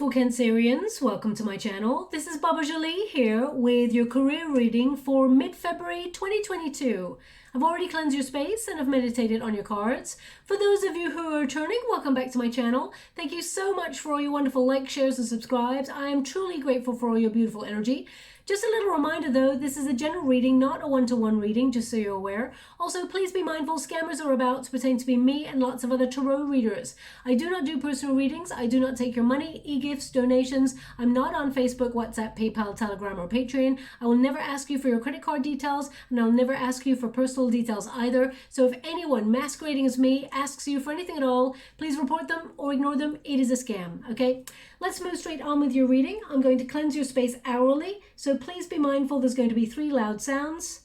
beautiful Cancerians, welcome to my channel. This is Baba Jolie here with your career reading for mid-February 2022. I've already cleansed your space and I've meditated on your cards. For those of you who are returning, welcome back to my channel. Thank you so much for all your wonderful likes, shares and subscribes. I am truly grateful for all your beautiful energy. Just a little reminder though, this is a general reading, not a one-to-one reading, just so you're aware. Also, please be mindful, scammers are about to pretend to be me and lots of other tarot readers. I do not do personal readings. I do not take your money, e-gifts, donations. I'm not on Facebook, WhatsApp, PayPal, Telegram, or Patreon. I will never ask you for your credit card details, and I'll never ask you for personal details either. So if anyone masquerading as me asks you for anything at all, please report them or ignore them. It is a scam, okay? Let's move straight on with your reading. I'm going to cleanse your space hourly, so please be mindful there's going to be 3 loud sounds.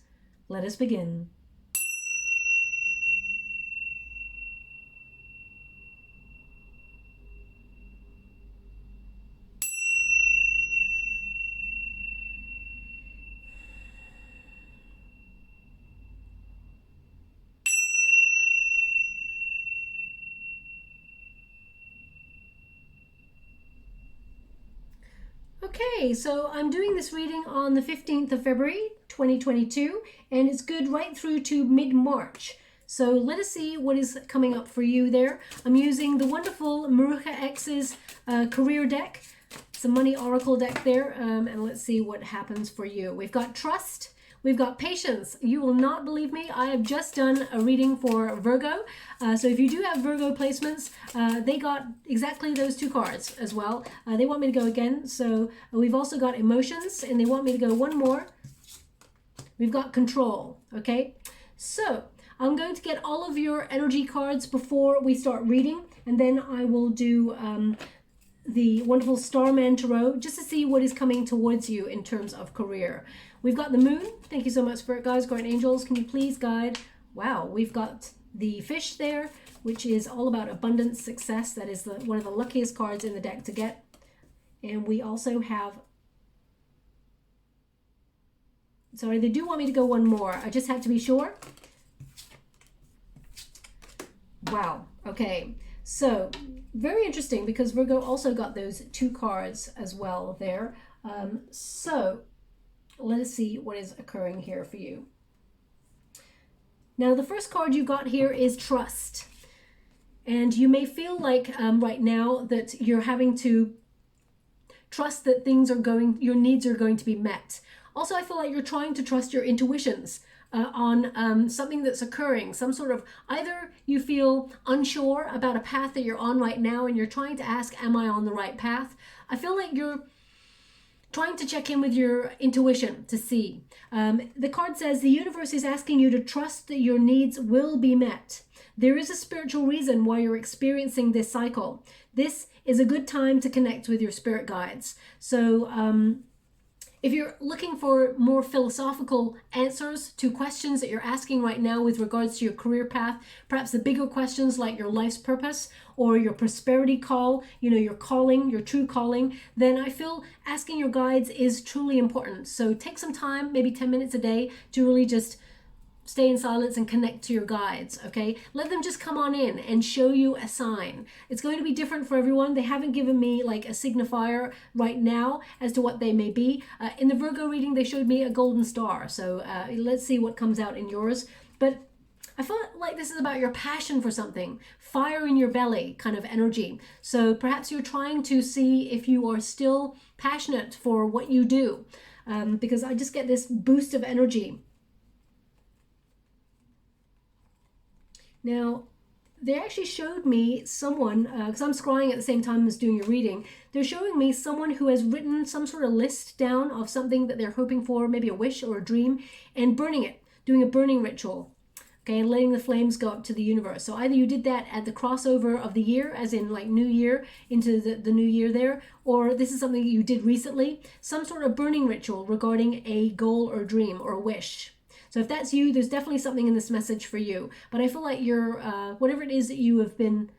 Let us begin. Okay, so I'm doing this reading on the 15th of February 2022, and it's good right through to mid-March. So let us see what is coming up for you there. I'm using the wonderful Mahrukh X's career deck. It's a money oracle deck there, and let's see what happens for you. We've got trust. We've got patience. You will not believe me. I have just done a reading for Virgo. So if you do have Virgo placements, they got exactly those 2 cards as well. They want me to go again. So we've also got emotions, and they want me to go one more. We've got control, okay? So I'm going to get all of your energy cards before we start reading, and then I will do the wonderful Starman Tarot just to see what is coming towards you in terms of career. We've got the moon. Thank you so much, Spirit Guides, Guardian Angels. Can you please guide? Wow, we've got the fish there, which is all about abundance, success. That is one of the luckiest cards in the deck to get. And we also have... Sorry, they do want me to go one more. I just had to be sure. Wow, okay. So, very interesting because Virgo also got those 2 cards as well there. So, let us see what is occurring here for you. Now, the first card you got here is trust. And you may feel like right now that you're having to trust that your needs are going to be met. Also, I feel like you're trying to trust your intuitions on something that's occurring. Some sort of, either you feel unsure about a path that you're on right now and you're trying to ask, am I on the right path? I feel like you're trying to check in with your intuition to see. The card says the universe is asking you to trust that your needs will be met. There is a spiritual reason why you're experiencing this cycle. This is a good time to connect with your spirit guides. So if you're looking for more philosophical answers to questions that you're asking right now with regards to your career path, perhaps the bigger questions like your life's purpose or your prosperity call, your calling, your true calling, then I feel asking your guides is truly important. So take some time, maybe 10 minutes a day, to really just stay in silence and connect to your guides, okay? Let them just come on in and show you a sign. It's going to be different for everyone. They haven't given me like a signifier right now as to what they may be. In the Virgo reading, they showed me a golden star. So let's see what comes out in yours. But I feel like this is about your passion for something, fire in your belly kind of energy. So perhaps you're trying to see if you are still passionate for what you do, because I just get this boost of energy. Now, they actually showed me someone, because I'm scrying at the same time as doing your reading, they're showing me someone who has written some sort of list down of something that they're hoping for, maybe a wish or a dream, and burning it, doing a burning ritual, okay, and letting the flames go up to the universe. So either you did that at the crossover of the year, as in like New Year, into the new year there, or this is something you did recently, some sort of burning ritual regarding a goal or dream or a wish. So if that's you, there's definitely something in this message for you. But I feel like you're, whatever it is that you have been,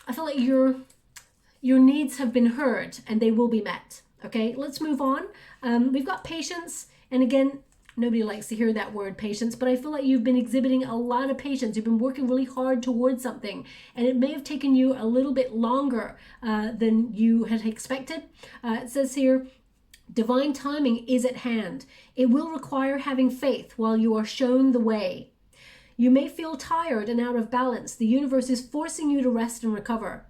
I feel like your needs have been heard and they will be met. Okay, let's move on. We've got patience. And again, Nobody likes to hear that word, patience, but I feel like you've been exhibiting a lot of patience. You've been working really hard towards something, and it may have taken you a little bit longer than you had expected. It says here, divine timing is at hand. It will require having faith while you are shown the way. You may feel tired and out of balance. The universe is forcing you to rest and recover.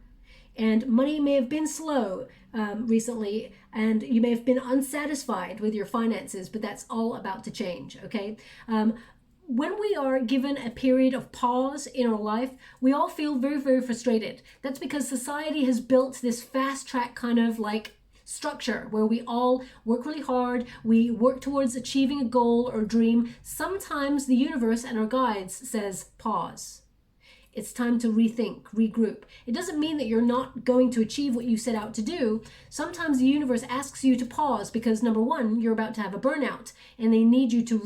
And money may have been slow recently, and you may have been unsatisfied with your finances, but that's all about to change, okay? When we are given a period of pause in our life, we all feel very, very frustrated. That's because society has built this fast track kind of like structure where we all work really hard, we work towards achieving a goal or dream. Sometimes the universe and our guides says pause. It's time to rethink, regroup. It doesn't mean that you're not going to achieve what you set out to do. Sometimes the universe asks you to pause because, number one, you're about to have a burnout and they need you to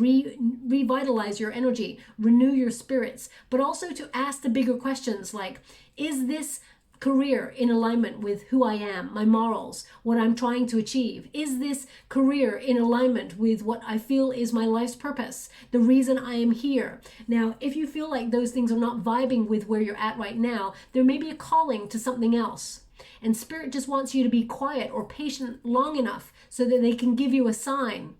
revitalize your energy, renew your spirits, but also to ask the bigger questions like, is this career in alignment with who I am, my morals, what I'm trying to achieve? Is this career in alignment with what I feel is my life's purpose, the reason I am here? Now, if you feel like those things are not vibing with where you're at right now, there may be a calling to something else. And Spirit just wants you to be quiet or patient long enough so that they can give you a sign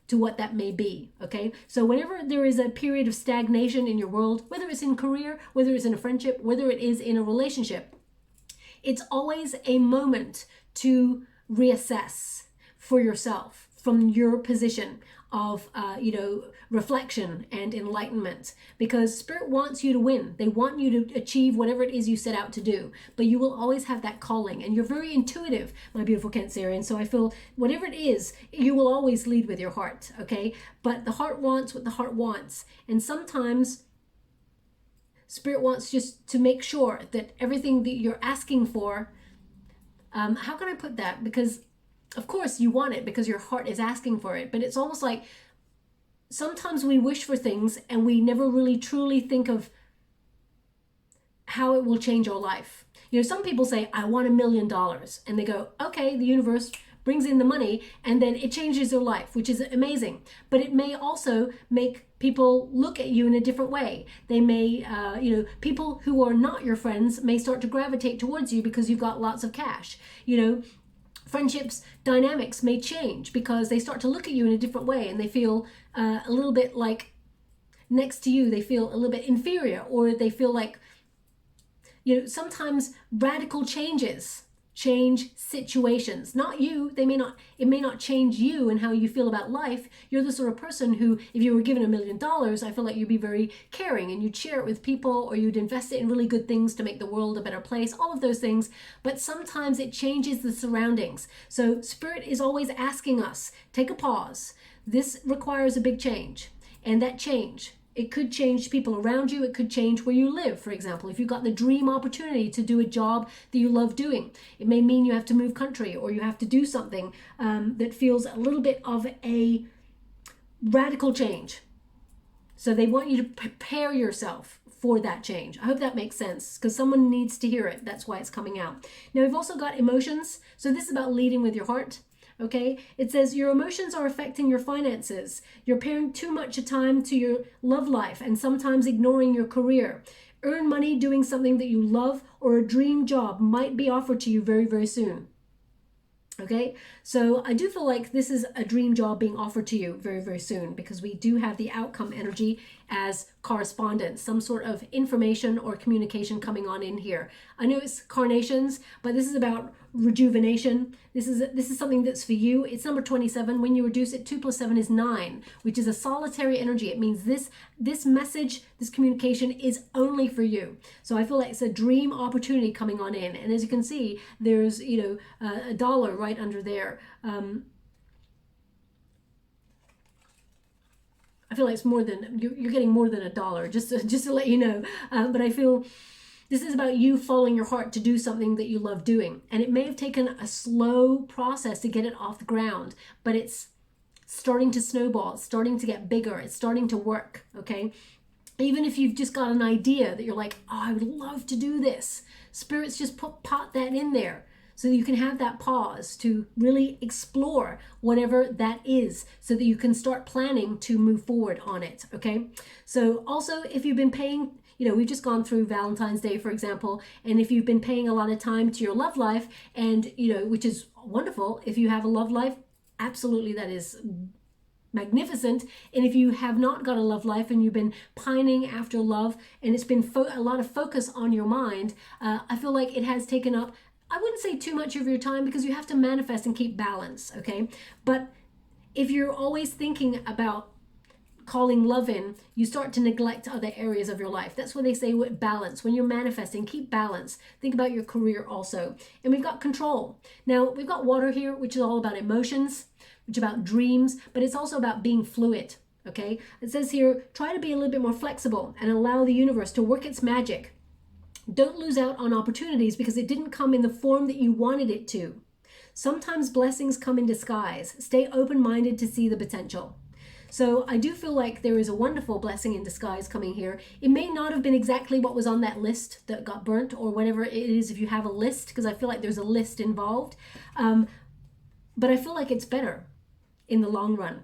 to what that may be, okay? So whenever there is a period of stagnation in your world, whether it's in career, whether it's in a friendship, whether it is in a relationship, it's always a moment to reassess for yourself from your position of, reflection and enlightenment, because Spirit wants you to win. They want you to achieve whatever it is you set out to do, but you will always have that calling, and you're very intuitive, my beautiful Cancerian. So I feel whatever it is, you will always lead with your heart, okay? But the heart wants what the heart wants, and sometimes Spirit wants just to make sure that everything that you're asking for, how can I put that? Because of course you want it because your heart is asking for it, but it's almost like sometimes we wish for things and we never really truly think of how it will change our life. You know, some people say, I want $1 million, and they go, okay, the universe brings in the money, and then it changes their life, which is amazing. But it may also make people look at you in a different way. They may, people who are not your friends may start to gravitate towards you because you've got lots of cash. You know, friendships dynamics may change because they start to look at you in a different way, and they feel a little bit like next to you, they feel a little bit inferior, or they feel like, sometimes radical changes change situations, not you. It may not change you and how you feel about life. You're the sort of person who, if you were given $1 million, I feel like you'd be very caring and you'd share it with people, or you'd invest it in really good things to make the world a better place, all of those things. But sometimes it changes the surroundings. So Spirit is always asking us, take a pause. This requires a big change, and that change, it could change people around you. It could change where you live, for example. If you've got the dream opportunity to do a job that you love doing, it may mean you have to move country, or you have to do something that feels a little bit of a radical change. So they want you to prepare yourself for that change. I hope that makes sense, because someone needs to hear it. That's why it's coming out. Now, we've also got emotions. So this is about leading with your heart. Okay, it says your emotions are affecting your finances. You're paying too much time to your love life and sometimes ignoring your career. Earn money doing something that you love, or a dream job might be offered to you very, very soon. Okay, so I do feel like this is a dream job being offered to you very, very soon, because we do have the outcome energy as correspondence, some sort of information or communication coming on in here. I know it's carnations, but this is about rejuvenation. This is something that's for you. It's number 27. When you reduce it, 2 + 7 is 9, which is a solitary energy. It means this message, this communication is only for you. So I feel like it's a dream opportunity coming on in. And as you can see, there's a dollar right under there. I feel like it's more than you're getting more than $1, just to let you know. But I feel this is about you following your heart to do something that you love doing. And it may have taken a slow process to get it off the ground, but it's starting to snowball. It's starting to get bigger. It's starting to work, okay? Even if you've just got an idea that you're like, oh, I would love to do this. Spirits just pot that in there. so that you can have that pause to really explore whatever that is, so that you can start planning to move forward on it. Okay, so also if you've been paying, we've just gone through Valentine's Day, for example, and if you've been paying a lot of time to your love life, and which is wonderful, if you have a love life, absolutely, that is magnificent. And if you have not got a love life and you've been pining after love, and it's been a lot of focus on your mind, I feel like it has taken up, I wouldn't say too much of your time, because you have to manifest and keep balance. Okay, but if you're always thinking about calling love in, you start to neglect other areas of your life. That's what they say with balance. When you're manifesting, keep balance. Think about your career also. And we've got control. Now, we've got water here, which is all about emotions, which is about dreams, but it's also about being fluid. Okay, it says here, try to be a little bit more flexible and allow the universe to work its magic. Don't lose out on opportunities because it didn't come in the form that you wanted it to. Sometimes blessings come in disguise. Stay open-minded to see the potential. So I do feel like there is a wonderful blessing in disguise coming here. It may not have been exactly what was on that list that got burnt, or whatever it is, if you have a list, because I feel like there's a list involved. But I feel like it's better in the long run.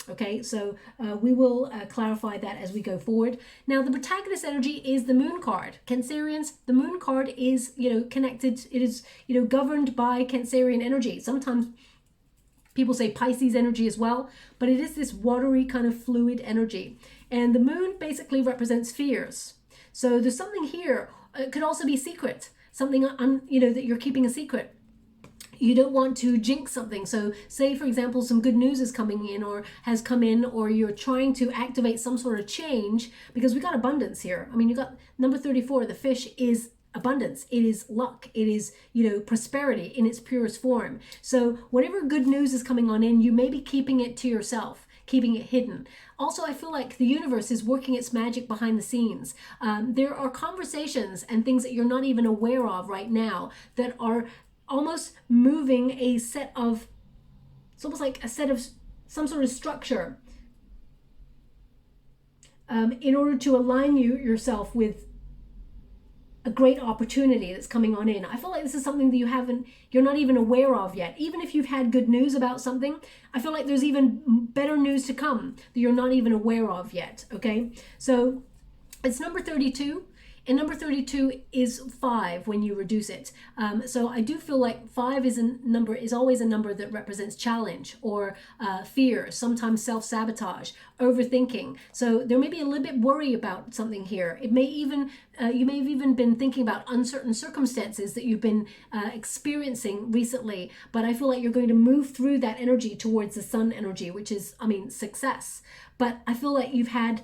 Okay, so we will clarify that as we go forward. Now, the protagonist energy is the moon card. Cancerians, the moon card is, connected. It is, governed by Cancerian energy. Sometimes people say Pisces energy as well, but it is this watery kind of fluid energy. And the moon basically represents fears. So there's something here. It could also be secret, something, that you're keeping a secret. You don't want to jinx something. So say, for example, some good news is coming in or has come in, or you're trying to activate some sort of change, because we got abundance here. I mean, you got number 34, the fish is abundance. It is luck. It is, prosperity in its purest form. So whatever good news is coming on in, you may be keeping it to yourself, keeping it hidden. Also, I feel like the universe is working its magic behind the scenes. There are conversations and things that you're not even aware of right now that are almost moving a set of, it's almost like a set of some sort of structure in order to align yourself with a great opportunity that's coming on in. I feel like this is something that you're not even aware of yet. Even if you've had good news about something, I feel like there's even better news to come that you're not even aware of yet. Okay, so it's number 32. And number 32 is 5 when you reduce it. So I do feel like 5 is always a number that represents challenge or fear, sometimes self-sabotage, overthinking. So there may be a little bit worry about something here. It may even, you may have even been thinking about uncertain circumstances that you've been experiencing recently. But I feel like you're going to move through that energy towards the sun energy, which is, success. But I feel like you've had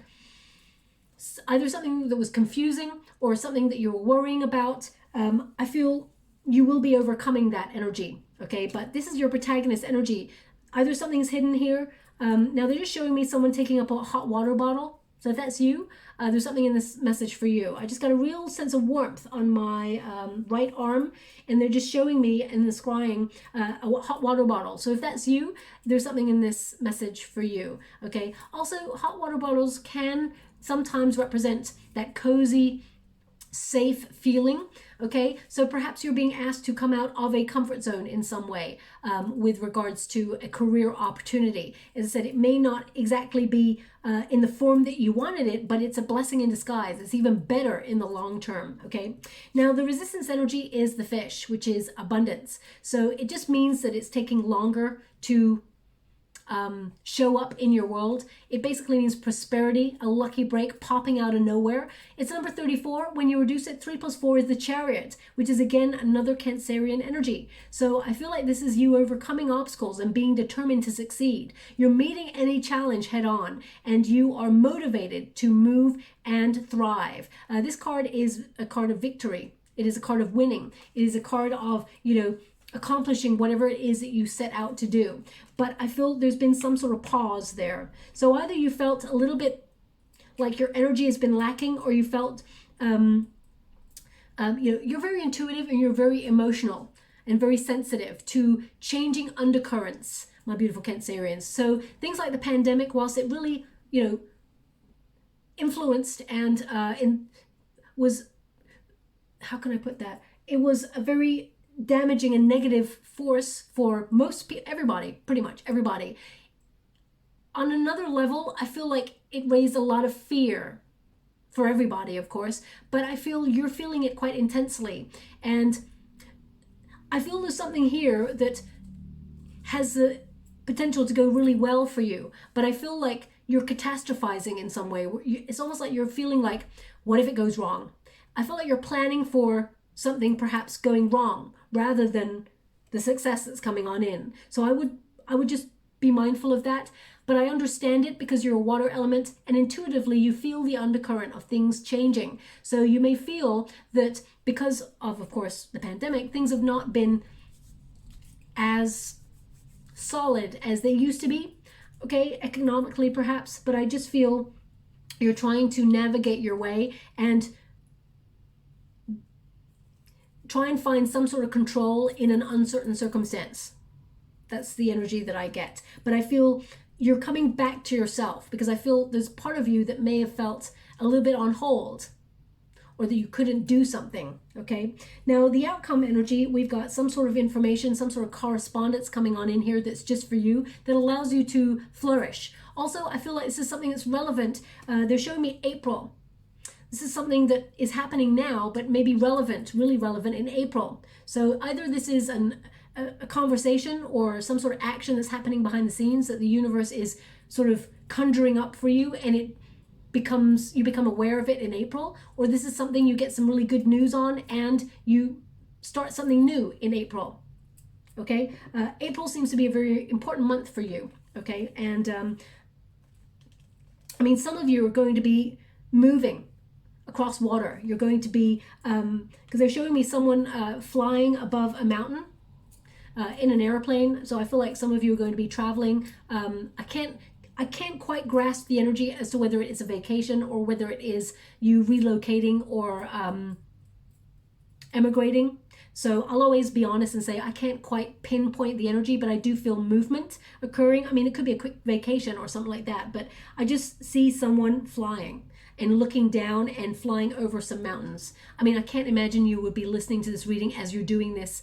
either something that was confusing or something that you're worrying about. I feel you will be overcoming that energy. Okay, but this is your protagonist energy. Either something's hidden here. Now they're just showing me someone taking up a hot water bottle. So if that's you, there's something in this message for you. I just got a real sense of warmth on my right arm, and they're just showing me in the scrying a hot water bottle. So if that's you, there's something in this message for you. Okay. Also, hot water bottles can sometimes represent that cozy, safe feeling. Okay, so perhaps you're being asked to come out of a comfort zone in some way with regards to a career opportunity. As I said, it may not exactly be in the form that you wanted it, but it's a blessing in disguise. It's even better in the long term. Okay, now the resistance energy is the fish, which is abundance. So it just means that it's taking longer to show up in your world. It basically means prosperity, a lucky break popping out of nowhere. It's number 34. When you reduce it, 3 plus 4 is the chariot, which is again another Cancerian energy. So I feel like this is you overcoming obstacles and being determined to succeed. You're meeting any challenge head on, and you are motivated to move and thrive. This card is a card of victory. It is a card of winning. It is a card of, accomplishing whatever it is that you set out to do. But I feel there's been some sort of pause there. So either you felt a little bit like your energy has been lacking, or you felt, you're very intuitive and you're very emotional and very sensitive to changing undercurrents, my beautiful Cancerians. So things like the pandemic, whilst it really, influenced and was, how can I put that? It was a very damaging and negative force for most people, everybody, pretty much everybody. On another level, I feel like it raised a lot of fear for everybody, of course, but I feel you're feeling it quite intensely. And I feel there's something here that has the potential to go really well for you, but I feel like you're catastrophizing in some way. It's almost like you're feeling like, what if it goes wrong? I feel like you're planning for something perhaps going wrong rather than the success that's coming on in. So I would just be mindful of that. But I understand it because you're a water element, and intuitively you feel the undercurrent of things changing. So you may feel that because of course, the pandemic, things have not been as solid as they used to be, okay, economically perhaps, but I just feel you're trying to navigate your way and try and find some sort of control in an uncertain circumstance. That's the energy that I get. But I feel you're coming back to yourself, because I feel there's part of you that may have felt a little bit on hold, or that you couldn't do something, okay? Now, the outcome energy, we've got some sort of information, some sort of correspondence coming on in here that's just for you, that allows you to flourish. Also, I feel like this is something that's relevant. They're showing me April. This is something that is happening now, but maybe relevant, really relevant in April. So either this is a conversation or some sort of action that's happening behind the scenes that the universe is sort of conjuring up for you, and you become aware of it in April, or this is something you get some really good news on and you start something new in April. Okay, April seems to be a very important month for you. Okay, and I mean, some of you are going to be moving across water. You're going to be, because they're showing me someone flying above a mountain in an airplane. So I feel like some of you are going to be traveling. I can't quite grasp the energy as to whether it is a vacation or whether it is you relocating or emigrating. So I'll always be honest and say I can't quite pinpoint the energy, but I do feel movement occurring. I mean, it could be a quick vacation or something like that, but I just see someone flying and looking down and flying over some mountains. I mean, I can't imagine you would be listening to this reading as you're doing this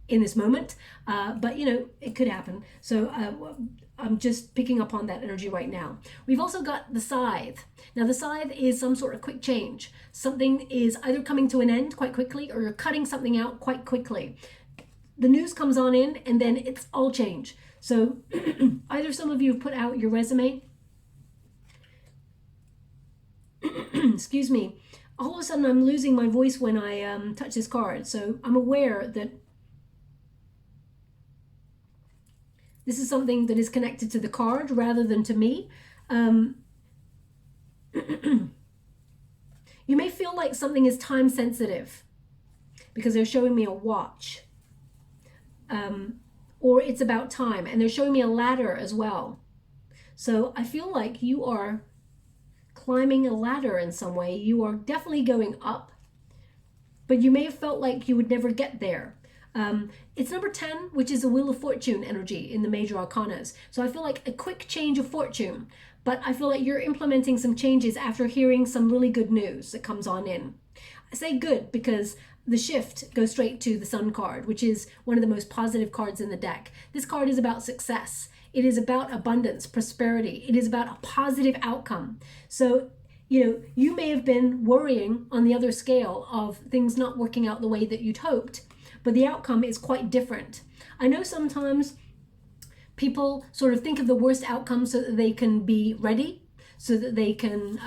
in this moment, but you know, it could happen. So I'm just picking up on that energy right now. We've also got the scythe. Now the scythe is some sort of quick change. Something is either coming to an end quite quickly or you're cutting something out quite quickly. The news comes on in and then it's all change. So either some of you have put out your resume, excuse me, all of a sudden I'm losing my voice when I touch this card. So I'm aware that this is something that is connected to the card rather than to me. You may feel like something is time sensitive because they're showing me a watch. Or it's about time, and they're showing me a ladder as well. So I feel like you are climbing a ladder in some way. You are definitely going up, but you may have felt like you would never get there. It's number 10, which is a Wheel of Fortune energy in the major arcanas. So I feel like a quick change of fortune, but I feel like you're implementing some changes after hearing some really good news that comes on in. I say good because the shift goes straight to the Sun card, which is one of the most positive cards in the deck. This card is about success. It is about abundance, prosperity. It is about a positive outcome. So, you know, you may have been worrying on the other scale of things not working out the way that you'd hoped, but the outcome is quite different. I know sometimes people sort of think of the worst outcome so that they can be ready, so that they can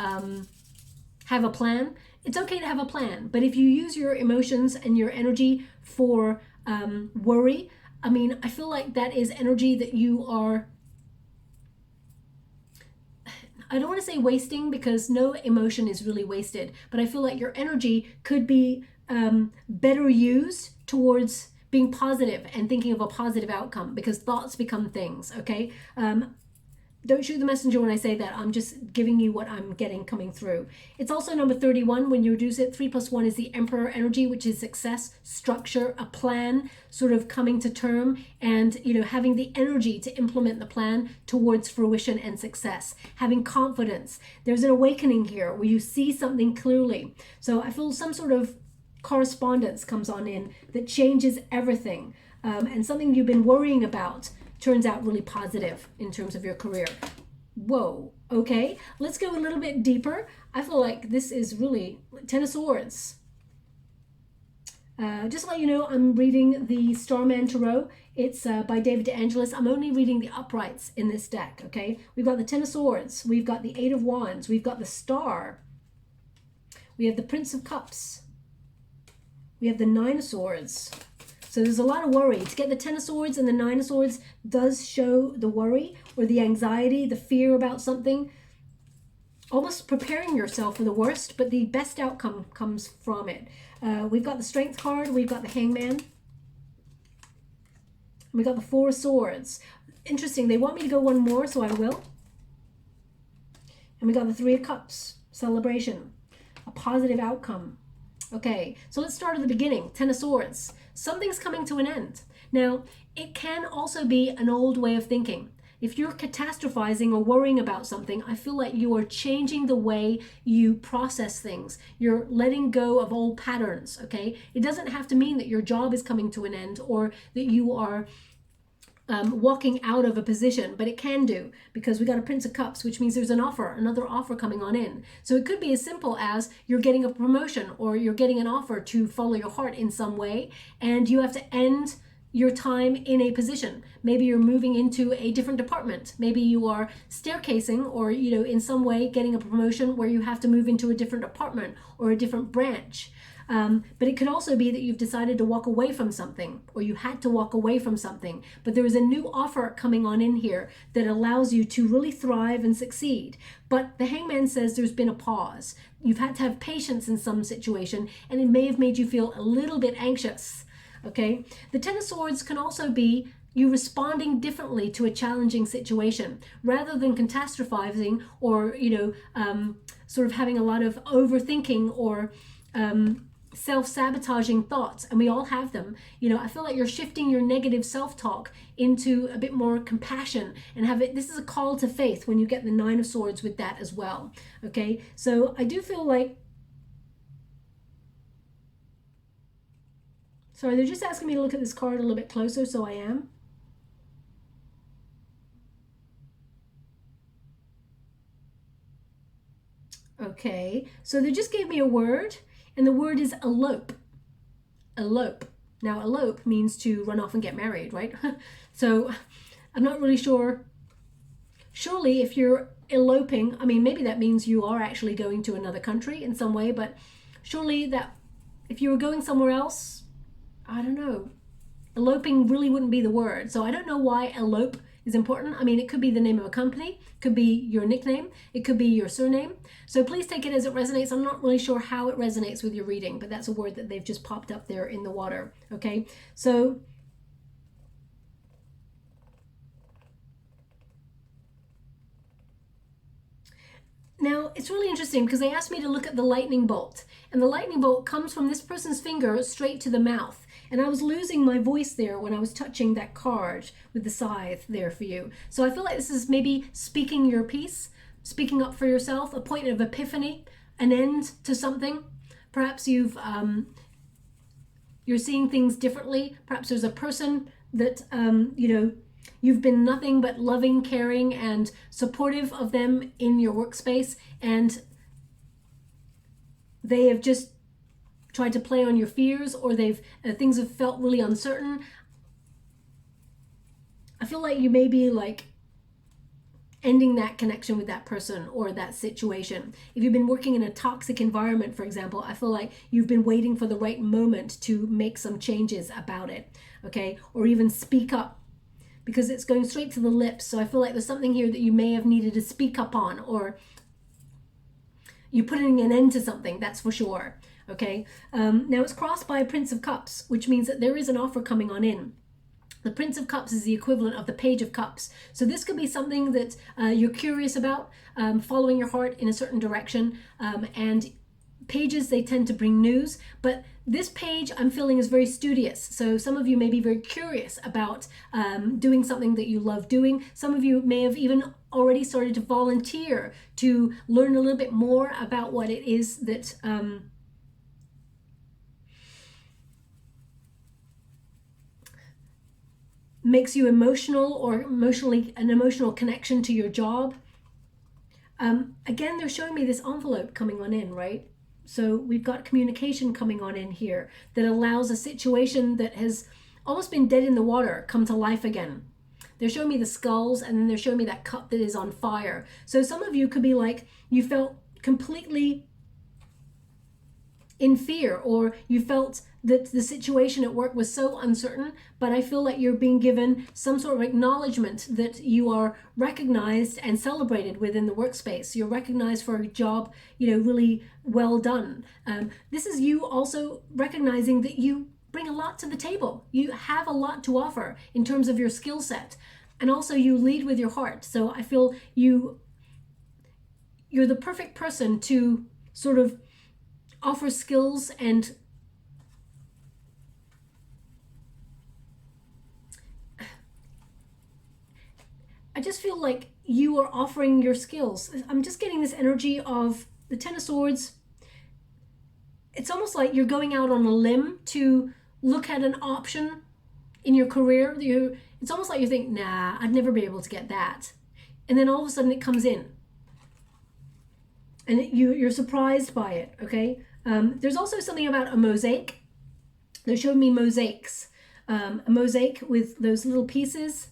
have a plan. It's okay to have a plan, but if you use your emotions and your energy for worry, I mean, I feel like that is energy that you are, I don't want to say wasting because no emotion is really wasted, but I feel like your energy could be better used towards being positive and thinking of a positive outcome, because thoughts become things, okay? Don't shoot the messenger when I say that. I'm just giving you what I'm getting coming through. It's also number 31 when you reduce it. 3 + 1 is the Emperor energy, which is success, structure, a plan, sort of coming to term, and you know, having the energy to implement the plan towards fruition and success, having confidence. There's an awakening here where you see something clearly. So I feel some sort of correspondence comes on in that changes everything. And something you've been worrying about turns out really positive in terms of your career. Whoa, okay. Let's go a little bit deeper. I feel like this is really Ten of Swords. Just to let you know, I'm reading the Starman Tarot. It's by David de Angelis. I'm only reading the uprights in this deck, okay? We've got the Ten of Swords. We've got the Eight of Wands. We've got the Star. We have the Prince of Cups. We have the Nine of Swords. So there's a lot of worry. To get the Ten of Swords and the Nine of Swords does show the worry or the anxiety, the fear about something. Almost preparing yourself for the worst, but the best outcome comes from it. We've got the Strength card. We've got the Hangman. We got the Four of Swords. Interesting. They want me to go one more, so I will. And we got the Three of Cups. Celebration. A positive outcome. Okay, so let's start at the beginning. Ten of Swords. Something's coming to an end. Now, it can also be an old way of thinking. If you're catastrophizing or worrying about something, I feel like you are changing the way you process things. You're letting go of old patterns, okay? It doesn't have to mean that your job is coming to an end or that you are walking out of a position, but it can do, because we got a Prince of Cups, which means there's an offer, another offer coming on in. So it could be as simple as you're getting a promotion or you're getting an offer to follow your heart in some way, and you have to end your time in a position. Maybe you're moving into a different department. Maybe you are staircasing or, you know, in some way getting a promotion where you have to move into a different department or a different branch. But it could also be that you've decided to walk away from something, or you had to walk away from something, but there is a new offer coming on in here that allows you to really thrive and succeed. But the Hangman says there's been a pause. You've had to have patience in some situation, and it may have made you feel a little bit anxious. Okay, the Ten of Swords can also be you responding differently to a challenging situation rather than catastrophizing or, you know, sort of having a lot of overthinking or self-sabotaging thoughts. And we all have them. You know, I feel like you're shifting your negative self-talk into a bit more compassion and have it. This is a call to faith when you get the Nine of Swords with that as well. Okay, so I do feel like, sorry, they're just asking me to look at this card a little bit closer, so I am. Okay, so they just gave me a word, and the word is elope. Elope. Now, elope means to run off and get married, right? So I'm not really sure. Surely if you're eloping, I mean, maybe that means you are actually going to another country in some way, but surely that if you were going somewhere else, I don't know. Eloping really wouldn't be the word. So I don't know why elope is important. I mean, it could be the name of a company, could be your nickname, it could be your surname. So please take it as it resonates. I'm not really sure how it resonates with your reading, but that's a word that they've just popped up there in the water. Okay, so now it's really interesting because they asked me to look at the lightning bolt, and the lightning bolt comes from this person's finger straight to the mouth. And I was losing my voice there when I was touching that card with the scythe there for you. So I feel like this is maybe speaking your piece, speaking up for yourself, a point of epiphany, an end to something. Perhaps you're seeing things differently. Perhaps there's a person that, you know, you've been nothing but loving, caring, and supportive of them in your workspace, and they have just tried to play on your fears, or things have felt really uncertain. I feel like you may be like ending that connection with that person or that situation. If you've been working in a toxic environment, for example, I feel like you've been waiting for the right moment to make some changes about it, okay? Or even speak up, because it's going straight to the lips. So I feel like there's something here that you may have needed to speak up on, or you're putting an end to something, that's for sure. Okay, now it's crossed by a Prince of Cups, which means that there is an offer coming on in. The Prince of Cups is the equivalent of the Page of Cups. So this could be something that you're curious about, following your heart in a certain direction. And pages, they tend to bring news, but this page I'm feeling is very studious. So some of you may be very curious about doing something that you love doing. Some of you may have even already started to volunteer to learn a little bit more about what it is that makes you emotional or an emotional connection to your job. Again, they're showing me this envelope coming on in, right? So we've got communication coming on in here that allows a situation that has almost been dead in the water come to life again. They're showing me the skulls, and then they're showing me that cup that is on fire. So some of you could be like, you felt completely in fear, or you felt that the situation at work was so uncertain, but I feel like you're being given some sort of acknowledgement that you are recognized and celebrated within the workspace. You're recognized for a job, really well done. This is you also recognizing that you bring a lot to the table. You have a lot to offer in terms of your skill set, and also you lead with your heart. So I feel you're the perfect person to sort of offer skills, and I just feel like you are offering your skills. I'm just getting this energy of the Ten of Swords. It's almost like you're going out on a limb to look at an option in your career. It's almost like you think, nah, I'd never be able to get that. And then all of a sudden it comes in. And you're surprised by it, okay? There's also something about a mosaic. They showed me mosaics. A mosaic with those little pieces.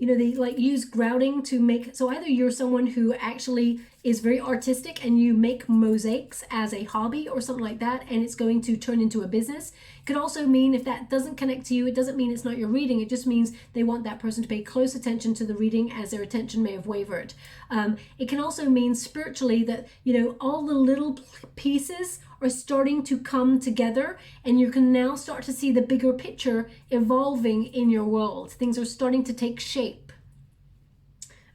They like use grouting to make, so either you're someone who actually is very artistic and you make mosaics as a hobby or something like that, and it's going to turn into a business. It could also mean, if that doesn't connect to you, it doesn't mean it's not your reading. It just means they want that person to pay close attention to the reading, as their attention may have wavered. It can also mean spiritually that, all the little pieces are starting to come together, and you can now start to see the bigger picture evolving in your world. Things are starting to take shape.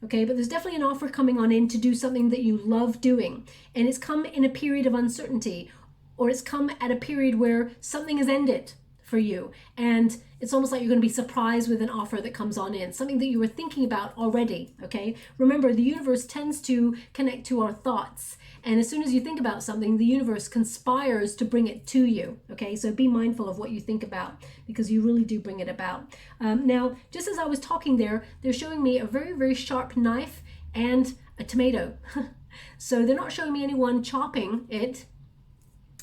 Okay, but there's definitely an offer coming on in to do something that you love doing, and it's come in a period of uncertainty, or it's come at a period where something has ended for you, and it's almost like you're going to be surprised with an offer that comes on in, something that you were thinking about already. Okay, remember, the universe tends to connect to our thoughts, and as soon as you think about something, the universe conspires to bring it to you. Okay, so be mindful of what you think about, because you really do bring it about. Now, just as I was talking there, they're showing me a very, very sharp knife and a tomato. So they're not showing me anyone chopping it.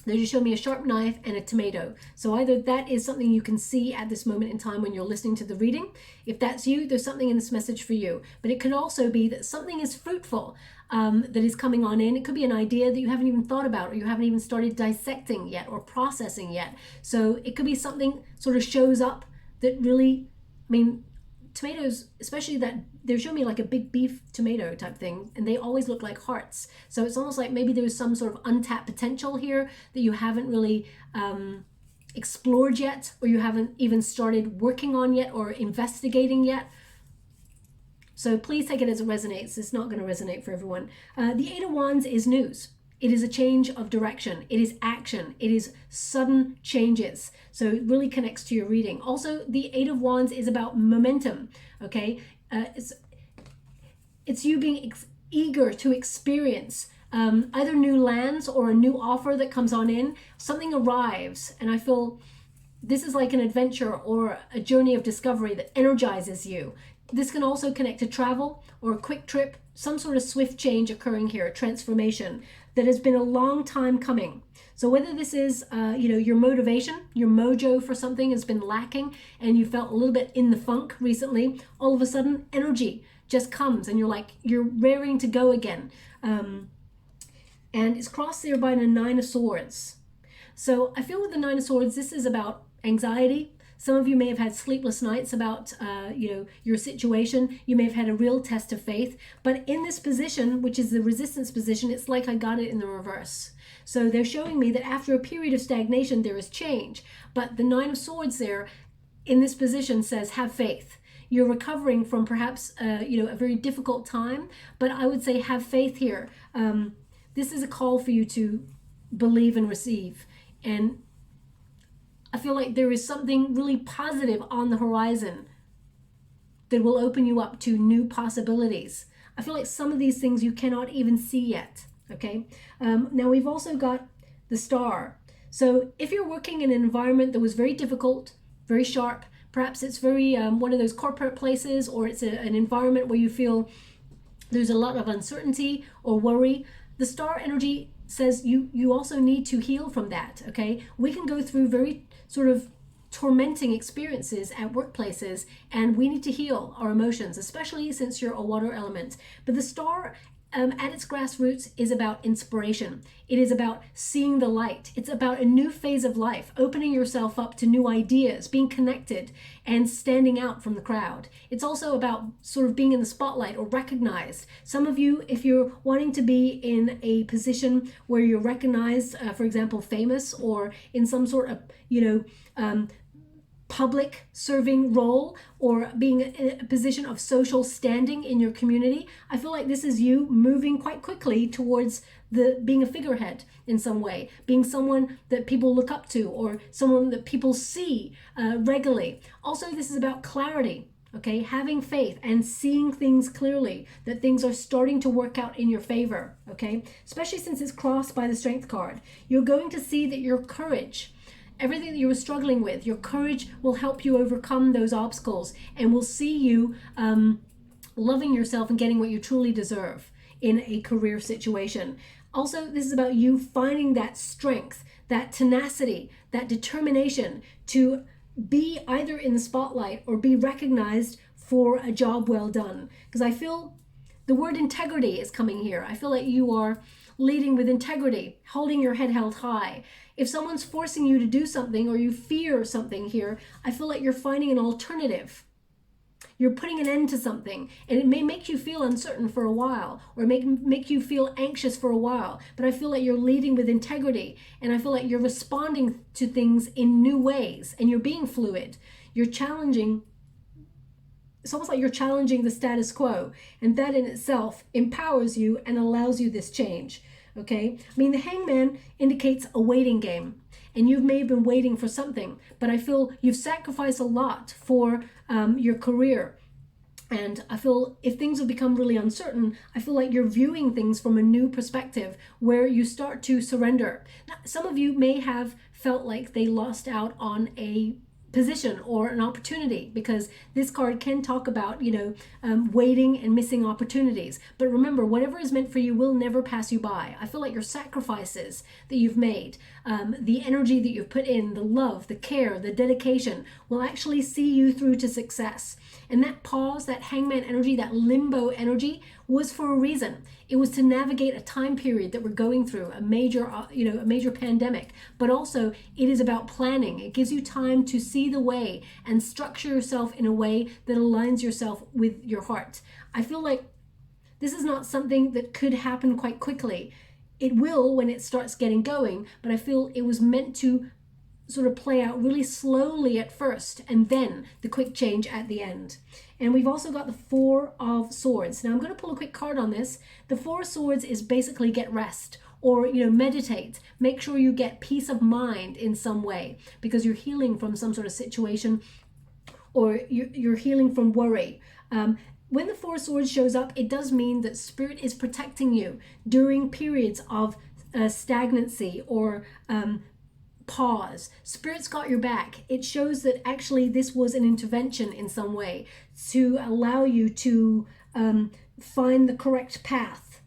They just show me a sharp knife and a tomato. So either that is something you can see at this moment in time when you're listening to the reading. If that's you, there's something in this message for you. But it could also be that something is fruitful that is coming on in. It could be an idea that you haven't even thought about, or you haven't even started dissecting yet or processing yet. So it could be something sort of shows up that really, tomatoes, especially that they're showing me like a big beef tomato type thing, and they always look like hearts. So it's almost like maybe there's some sort of untapped potential here that you haven't really explored yet, or you haven't even started working on yet or investigating yet. So please take it as it resonates. It's not going to resonate for everyone. The Eight of Wands is news. It is a change of direction. It is action. It is sudden changes. So it really connects to your reading. Also, the Eight of Wands is about momentum, okay? It's you being eager to experience either new lands or a new offer that comes on in. Something arrives, and I feel this is like an adventure or a journey of discovery that energizes you. This can also connect to travel or a quick trip, some sort of swift change occurring here, a transformation that has been a long time coming. So whether this is, your motivation, your mojo for something has been lacking, and you felt a little bit in the funk recently, all of a sudden energy just comes, and you're raring to go again. And it's crossed there by the Nine of Swords. So I feel with the Nine of Swords, this is about anxiety. Some of you may have had sleepless nights about, your situation. You may have had a real test of faith. But in this position, which is the resistance position, it's like I got it in the reverse. So they're showing me that after a period of stagnation, there is change. But the Nine of Swords there in this position says, have faith. You're recovering from perhaps, a very difficult time. But I would say have faith here. This is a call for you to believe and receive. And I feel like there is something really positive on the horizon that will open you up to new possibilities. I feel like some of these things you cannot even see yet, okay? Now we've also got the Star. So if you're working in an environment that was very difficult, very sharp, Perhaps it's very one of those corporate places, or it's an environment where you feel there's a lot of uncertainty or worry. The star energy says you also need to heal from that, okay? We can go through very sort of tormenting experiences at workplaces, and we need to heal our emotions, especially since you're a water element. But the star at its grassroots is about inspiration. It is about seeing the light. It's about a new phase of life, opening yourself up to new ideas, being connected and standing out from the crowd. It's also about sort of being in the spotlight or recognized. Some of you, if you're wanting to be in a position where you're recognized, for example, famous, or in some sort of, public serving role, or being in a position of social standing in your community, I feel like this is you moving quite quickly towards being a figurehead in some way, being someone that people look up to, or someone that people see regularly. Also, this is about clarity, okay? Having faith and seeing things clearly, that things are starting to work out in your favor, okay? Especially since it's crossed by the Strength card. You're going to see that your courage, everything that you were struggling with, your courage will help you overcome those obstacles, and will see you loving yourself and getting what you truly deserve in a career situation. Also, this is about you finding that strength, that tenacity, that determination to be either in the spotlight or be recognized for a job well done. Because I feel the word integrity is coming here. I feel like you are leading with integrity, holding your head held high. If someone's forcing you to do something, or you fear something here, I feel like you're finding an alternative. You're putting an end to something, and it may make you feel uncertain for a while, or make you feel anxious for a while, but I feel like you're leading with integrity, and I feel like you're responding to things in new ways, and you're being fluid. You're challenging. It's almost like you're challenging the status quo, and that in itself empowers you and allows you this change. Okay, I mean, the Hangman indicates a waiting game, and you may have been waiting for something, but I feel you've sacrificed a lot for your career. And I feel if things have become really uncertain, I feel like you're viewing things from a new perspective where you start to surrender. Now, some of you may have felt like they lost out on a position or an opportunity, because this card can talk about waiting and missing opportunities. But remember, whatever is meant for you will never pass you by. I feel like your sacrifices that you've made, the energy that you've put in, the love, the care, the dedication will actually see you through to success. And that pause, that Hangman energy, that limbo energy was for a reason. It was to navigate a time period that we're going through, a major pandemic, but also it is about planning. It gives you time to see the way and structure yourself in a way that aligns yourself with your heart. I feel like this is not something that could happen quite quickly. It will when it starts getting going, but I feel it was meant to sort of play out really slowly at first, and then the quick change at the end. And we've also got the Four of Swords. Now I'm going to pull a quick card on this. The Four of Swords is basically get rest, or meditate. Make sure you get peace of mind in some way, because you're healing from some sort of situation, or you're healing from worry. When the Four of Swords shows up, it does mean that Spirit is protecting you during periods of stagnancy or pause. Spirit's got your back. It shows that actually this was an intervention in some way to allow you to find the correct path,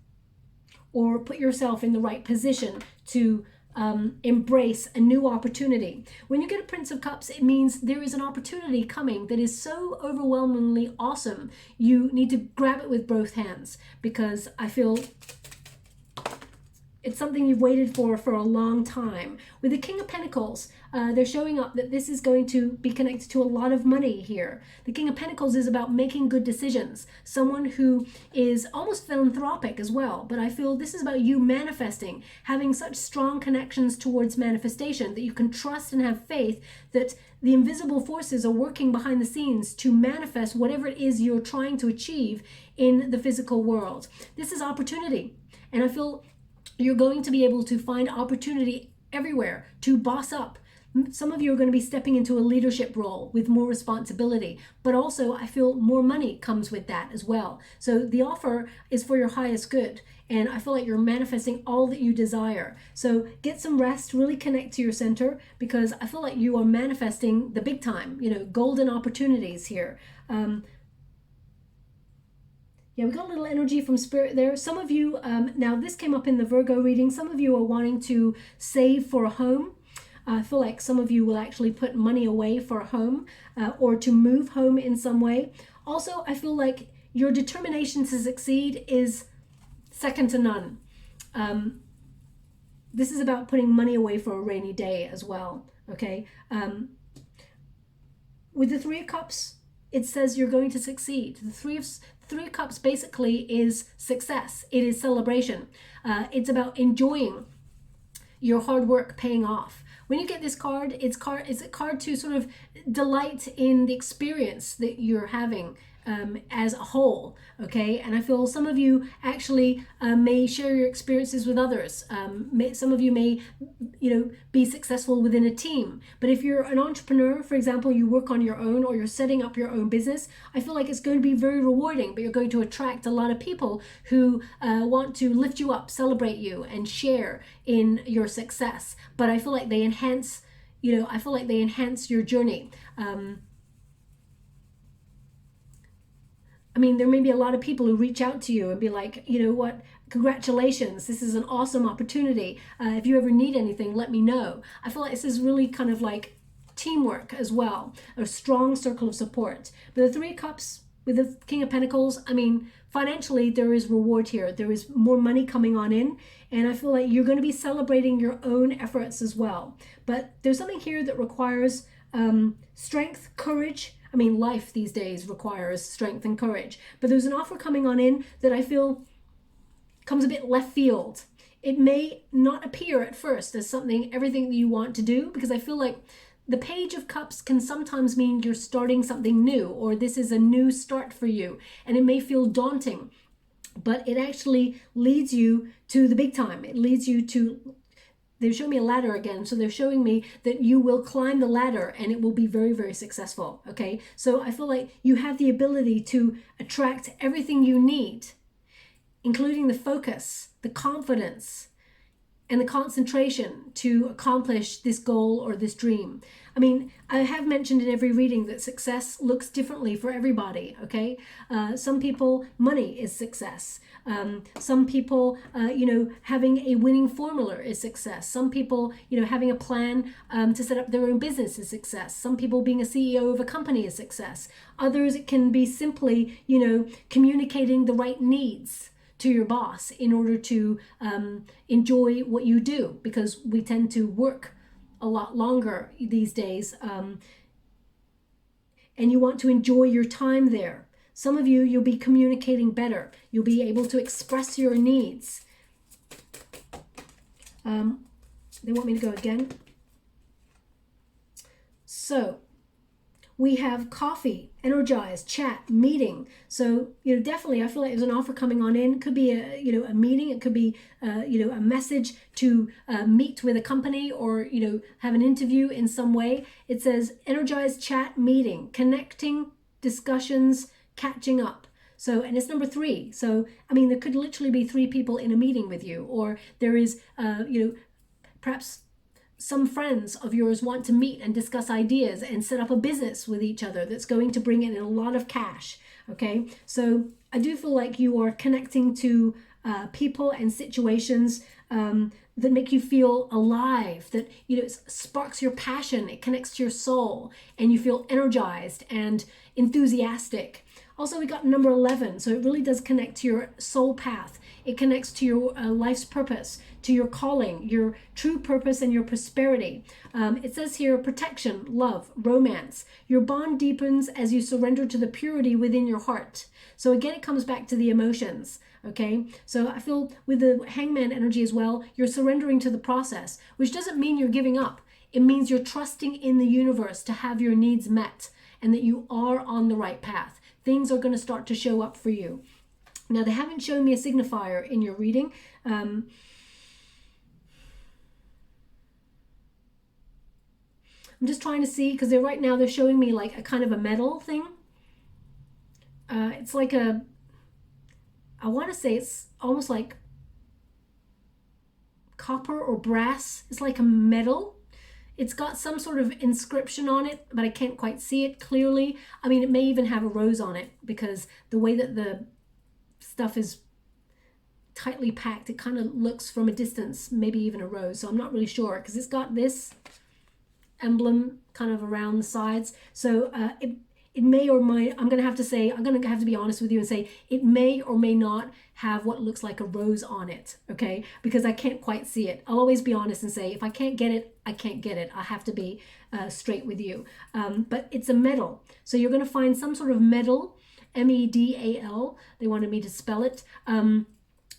or put yourself in the right position to embrace a new opportunity. When you get a Prince of Cups, it means there is an opportunity coming that is so overwhelmingly awesome. You need to grab it with both hands, because I feel it's something you've waited for a long time. With the King of Pentacles, they're showing up that this is going to be connected to a lot of money here. The King of Pentacles is about making good decisions. Someone who is almost philanthropic as well. But I feel this is about you manifesting, having such strong connections towards manifestation that you can trust and have faith that the invisible forces are working behind the scenes to manifest whatever it is you're trying to achieve in the physical world. This is opportunity. And I feel you're going to be able to find opportunity everywhere to boss up. Some of you are going to be stepping into a leadership role with more responsibility, but also I feel more money comes with that as well. So the offer is for your highest good, and I feel like you're manifesting all that you desire. So get some rest, really connect to your center, because I feel like you are manifesting the big time, you know, golden opportunities here. Yeah, we got a little energy from Spirit there. Some of you, now this came up in the Virgo reading, some of you are wanting to save for a home. I feel like some of you will actually put money away for a home or to move home in some way. Also, I feel like your determination to succeed is second to none. This is about putting money away for a rainy day as well, okay? With the Three of Cups, it says you're going to succeed. The Three of Cups basically is success. It is celebration. It's about enjoying your hard work paying off. When you get this card, it's a card to sort of delight in the experience that you're having as a whole, okay? And I feel some of you actually may share your experiences with others. Some of you may, you know, be successful within a team. But if you're an entrepreneur, for example, you work on your own or you're setting up your own business, I feel like it's going to be very rewarding, but you're going to attract a lot of people who want to lift you up, celebrate you, and share in your success. But I feel like they enhance, you know, I feel like they enhance your journey. I mean, there may be a lot of people who reach out to you and be like, you know what, congratulations, this is an awesome opportunity. If you ever need anything, let me know. I feel like this is really kind of like teamwork as well, a strong circle of support. But the Three of Cups with the King of Pentacles, I mean, financially, there is reward here. There is more money coming on in, and I feel like you're going to be celebrating your own efforts as well. But there's something here that requires strength, courage. I mean, life these days requires strength and courage. But there's an offer coming on in that I feel comes a bit left field. It may not appear at first as everything that you want to do, because I feel like the Page of Cups can sometimes mean you're starting something new, or this is a new start for you, and it may feel daunting, but it actually leads you to the big time. It leads you to, they're showing me a ladder again, so they're showing me that you will climb the ladder and it will be very, very successful, okay? So I feel like you have the ability to attract everything you need, including the focus, the confidence, and the concentration to accomplish this goal or this dream. I mean, I have mentioned in every reading that success looks differently for everybody, okay? Some people, money is success. Some people, you know, having a winning formula is success. Some people, you know, having a plan to set up their own business is success. Some people being a CEO of a company is success. Others, it can be simply, you know, communicating the right needs to your boss in order to enjoy what you do, because we tend to work a lot longer these days, and you want to enjoy your time there. Some of you, you'll be communicating better. You'll be able to express your needs. They want me to go again. So we have coffee, energized, chat, meeting. So, you know, definitely I feel like there's an offer coming on in. It could be a, you know, a meeting. It could be, you know, a message to meet with a company, or, you know, have an interview in some way. It says energized, chat, meeting, connecting, discussions, catching up. So, and it's number 3. So, I mean, there could literally be 3 people in a meeting with you, or there is, you know, perhaps some friends of yours want to meet and discuss ideas and set up a business with each other that's going to bring in a lot of cash, okay? So I do feel like you are connecting to people and situations that make you feel alive, that, you know, it sparks your passion, it connects to your soul, and you feel energized and enthusiastic. Also, we got number 11, so it really does connect to your soul path. It connects to your life's purpose, to your calling, your true purpose, and your prosperity. It says here, protection, love, romance. Your bond deepens as you surrender to the purity within your heart. So again, it comes back to the emotions, okay? So I feel with the Hangman energy as well, you're surrendering to the process, which doesn't mean you're giving up. It means you're trusting in the universe to have your needs met, and that you are on the right path. Things are going to start to show up for you. Now, they haven't shown me a signifier in your reading. I'm just trying to see, because right now they're showing me like a kind of a metal thing. It's like a, I want to say it's almost like copper or brass. It's like a metal. It's got some sort of inscription on it, but I can't quite see it clearly. I mean, it may even have a rose on it, because the way that the stuff is tightly packed, it kind of looks from a distance, maybe even a rose. So I'm not really sure, because it's got this emblem kind of around the sides. So it may or may, I'm going to have to say, I'm going to have to be honest with you and say it may or may not have what looks like a rose on it, okay? Because I can't quite see it. I'll always be honest and say, if I can't get it, I can't get it. I have to be straight with you. But it's a metal. So you're going to find some sort of metal, M-E-D-A-L. They wanted me to spell it.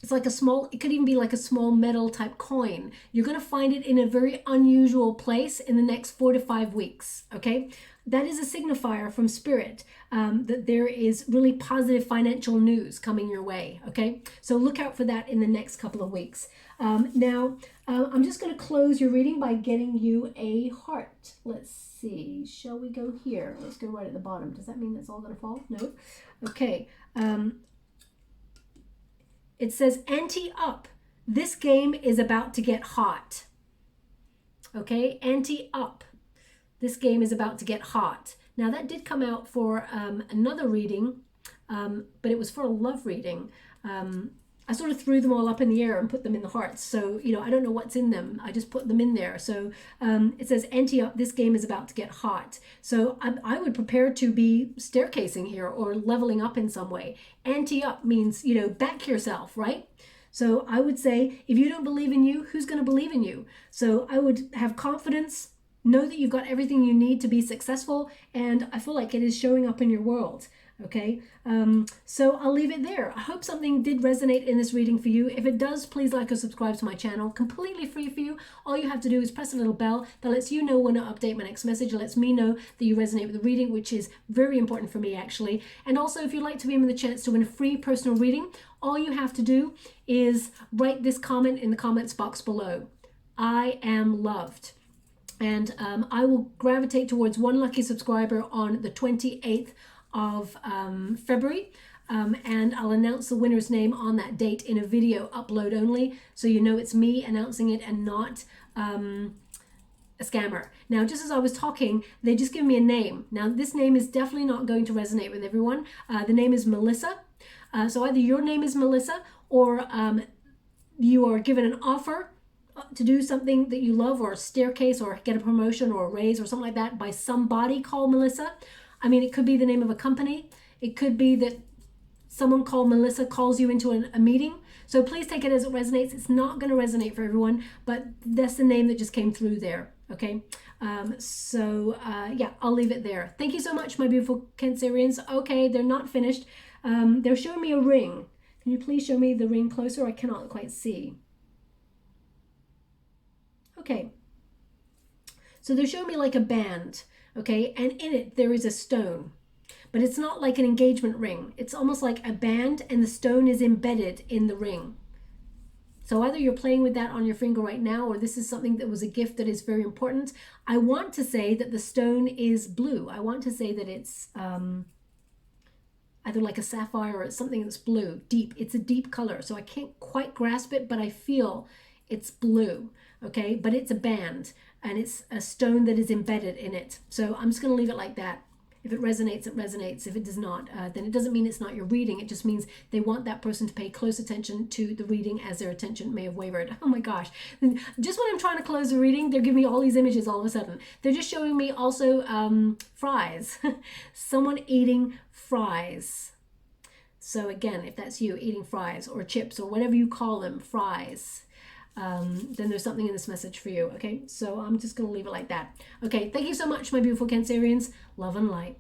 It's like a small, it could even be like a small metal type coin. You're going to find it in a very unusual place in the next 4 to 5 weeks, okay? That is a signifier from Spirit that there is really positive financial news coming your way, okay? So look out for that in the next couple of weeks. Now, I'm just going to close your reading by getting you a heart. Let's see. Shall we go here? Let's go right at the bottom. Does that mean that's all going to fall? No? Okay. It says, ante up. This game is about to get hot. Okay? Ante up. This game is about to get hot. Now that did come out for another reading, but it was for a love reading. I sort of threw them all up in the air and put them in the hearts. So, you know, I don't know what's in them. I just put them in there. So it says, ante up, this game is about to get hot. So I would prepare to be staircasing here or leveling up in some way. Ante up means, you know, back yourself, right? So I would say, if you don't believe in you, who's going to believe in you? So I would have confidence, know that you've got everything you need to be successful, and I feel like it is showing up in your world. Okay, so I'll leave it there. I hope something did resonate in this reading for you. If it does, please like or subscribe to my channel. Completely free for you. All you have to do is press a little bell that lets you know when I update my next message. It lets me know that you resonate with the reading, which is very important for me, actually. And also, if you'd like to be in the chance to win a free personal reading, all you have to do is write this comment in the comments box below. I am loved. And I will gravitate towards one lucky subscriber on the 28th of February, and I'll announce the winner's name on that date in a video upload only, so you know it's me announcing it and not a scammer. Now, just as I was talking, they just give me a name. Now, this name is definitely not going to resonate with everyone. The name is Melissa. So either your name is Melissa, or you are given an offer to do something that you love, or a staircase, or get a promotion or a raise or something like that by somebody called Melissa. I mean, it could be the name of a company. It could be that someone called Melissa calls you into a meeting. So please take it as it resonates. It's not going to resonate for everyone, but that's the name that just came through there. Okay. Yeah, I'll leave it there. Thank you so much, my beautiful Cancerians. Okay, they're not finished. They're showing me a ring. Can you please show me the ring closer? I cannot quite see. Okay. So they're showing me like a band. Okay, and in it there is a stone, but it's not like an engagement ring. It's almost like a band, and the stone is embedded in the ring. So either you're playing with that on your finger right now, or this is something that was a gift that is very important. I want to say that the stone is blue. I want to say that it's either like a sapphire, or it's something that's blue, deep. It's a deep color, so I can't quite grasp it, but I feel it's blue. Okay, but it's a band, and it's a stone that is embedded in it. So I'm just going to leave it like that. If it resonates, it resonates. If it does not, then it doesn't mean it's not your reading. It just means they want that person to pay close attention to the reading, as their attention may have wavered. Oh my gosh. Just when I'm trying to close the reading, they're giving me all these images all of a sudden. They're just showing me also fries. Someone eating fries. So again, if that's you, eating fries or chips or whatever you call them, fries. Then there's something in this message for you. Okay, so I'm just going to leave it like that. Okay, thank you so much, my beautiful Cancerians. Love and light.